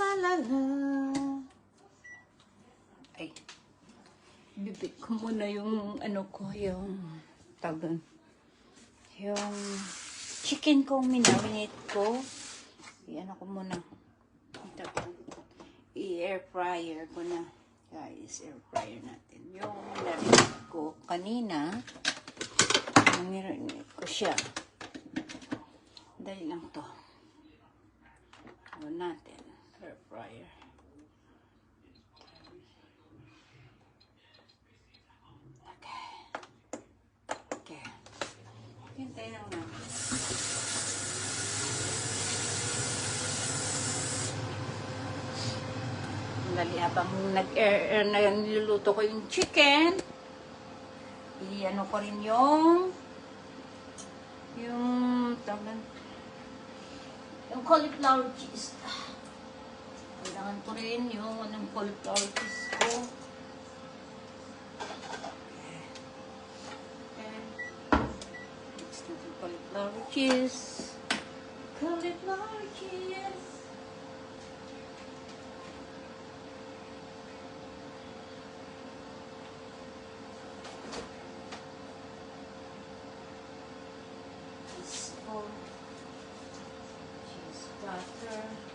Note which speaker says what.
Speaker 1: la la la. Ay, bibig ko muna yung ano ko, yung tawag yung chicken kong minarinate ko. Ano ko muna. I-air fryer ko na. Guys, air fryer natin. Yung minarinate ko kanina, minarinate ko siya. Dali lang to. Ano natin. Air fryer. Okay. Hintay lang natin. Dali habang niluluto ko yung chicken, i-ano ko rin yung cauliflower cheese. Kailangan ko rin yung cauliflower cheese ko. And next na yung cauliflower cheese. Cauliflower cheese. Cheese butter.